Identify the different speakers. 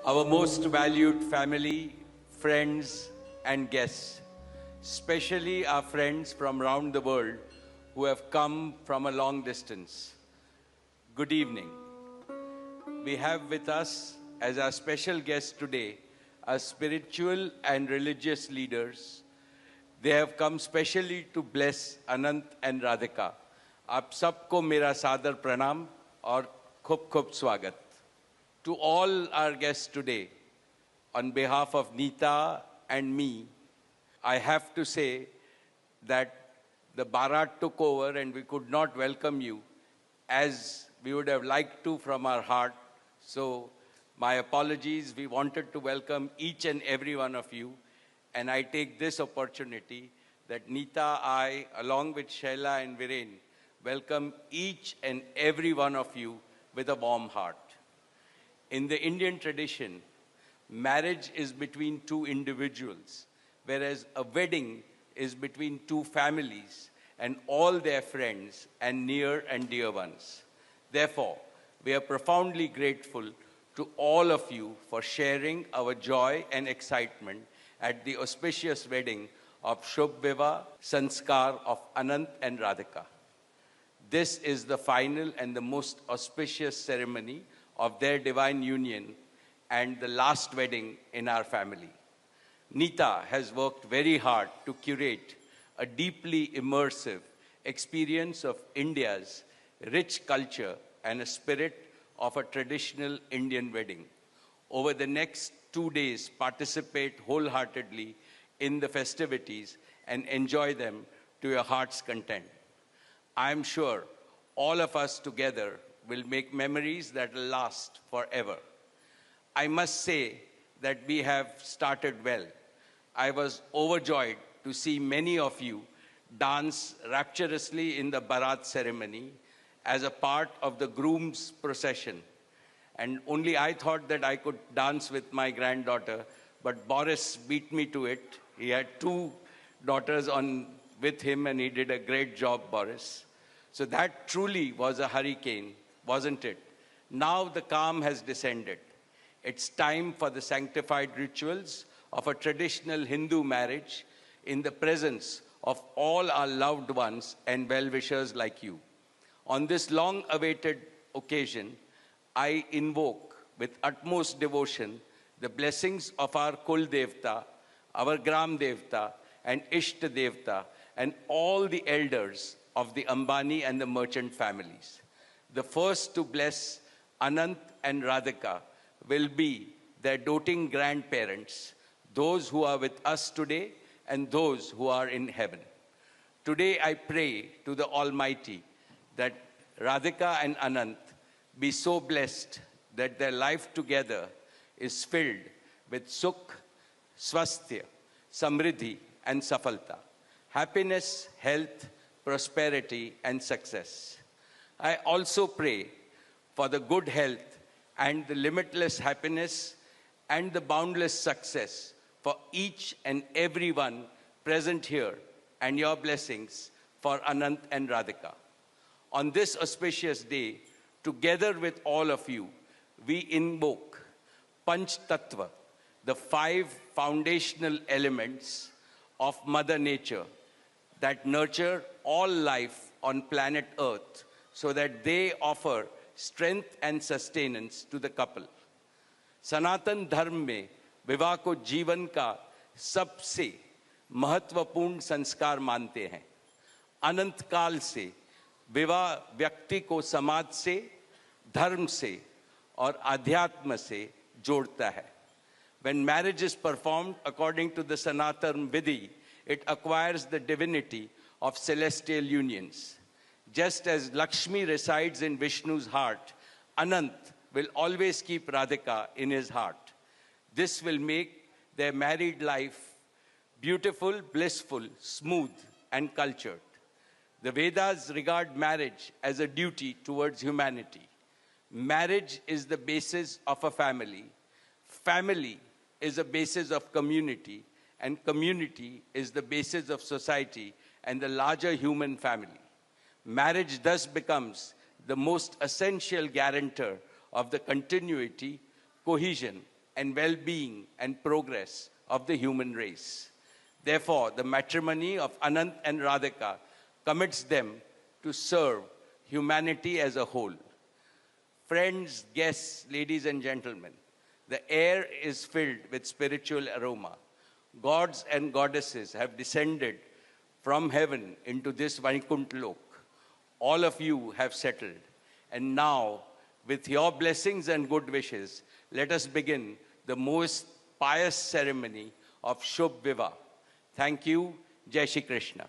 Speaker 1: Our most valued family, friends, and guests, especially our friends from around the world who have come from a long distance. Good evening. We have with us as our special guests today our spiritual and religious leaders. They have come specially to bless Anant and Radhika. आप सबको मेरा सादर प्रणाम और खूब खूब स्वागत. To all our guests today, on behalf of Neeta and me, I have to say that the Bharat took over and we could not welcome you as we would have liked to from our heart. So my apologies. We wanted to welcome each and every one of you. And I take this opportunity that Neeta, I, along with Shaila and Viren, welcome each and every one of you with a warm heart. In the Indian tradition, marriage is between two individuals, whereas a wedding is between two families and all their friends and near and dear ones. Therefore, we are profoundly grateful to all of you for sharing our joy and excitement at the auspicious wedding of Shubh Vivah Sanskar of Anant and Radhika. This is the final and the most auspicious ceremony of their divine union and the last wedding in our family. Neeta has worked very hard to curate a deeply immersive experience of India's rich culture and a spirit of a traditional Indian wedding. Over the next 2 days, participate wholeheartedly in the festivities and enjoy them to your heart's content. I am sure all of us together will make memories that will last forever. I must say that we have started well. I was overjoyed to see many of you dance rapturously in the Bharat ceremony as a part of the groom's procession. And only I thought that I could dance with my granddaughter, but Boris beat me to it. He had 2 daughters with him and he did a great job, Boris. So that truly was a hurricane, wasn't it? Now the calm has descended. It's time for the sanctified rituals of a traditional Hindu marriage in the presence of all our loved ones and well-wishers like you. On this long-awaited occasion, I invoke with utmost devotion the blessings of our Kul Devta, our Gram Devta, and Ishta Devta, and all the elders of the Ambani and the merchant families. The first to bless Anant and Radhika will be their doting grandparents, those who are with us today and those who are in heaven. Today I pray to the Almighty that Radhika and Anant be so blessed that their life together is filled with sukh, swasthya, samriddhi, and safalta, happiness, health, prosperity, and success. I also pray for the good health and the limitless happiness and the boundless success for each and every one present here, and your blessings for Anant and Radhika. On this auspicious day, together with all of you, we invoke Panch Tattva, the 5 foundational elements of Mother Nature that nurture all life on planet Earth so that they offer strength and sustenance to the couple. सनातन धर्म में विवाह को जीवन का सबसे महत्वपूर्ण संस्कार मानते हैं. अनंत काल से विवाह व्यक्ति को समाज से, धर्म से और अध्यात्म से जोड़ता है. When marriage is performed according to the Sanatan Vidhi, it acquires the divinity of celestial unions. Just as Lakshmi resides in Vishnu's heart, Anant will always keep Radhika in his heart. This will make their married life beautiful, blissful, smooth, and cultured. The Vedas regard marriage as a duty towards humanity. Marriage is the basis of a family. Family is a basis of community, and community is the basis of society and the larger human family. Marriage thus becomes the most essential guarantor of the continuity, cohesion, and well-being and progress of the human race. Therefore, the matrimony of Anant and Radhika commits them to serve humanity as a whole. Friends, guests, ladies and gentlemen, the air is filled with spiritual aroma. Gods and goddesses have descended from heaven into this Vaikuntha Lok. All of you have settled. And now, with your blessings and good wishes, let us begin the most pious ceremony of Shubh Vivah. Thank you. Jai Shri Krishna.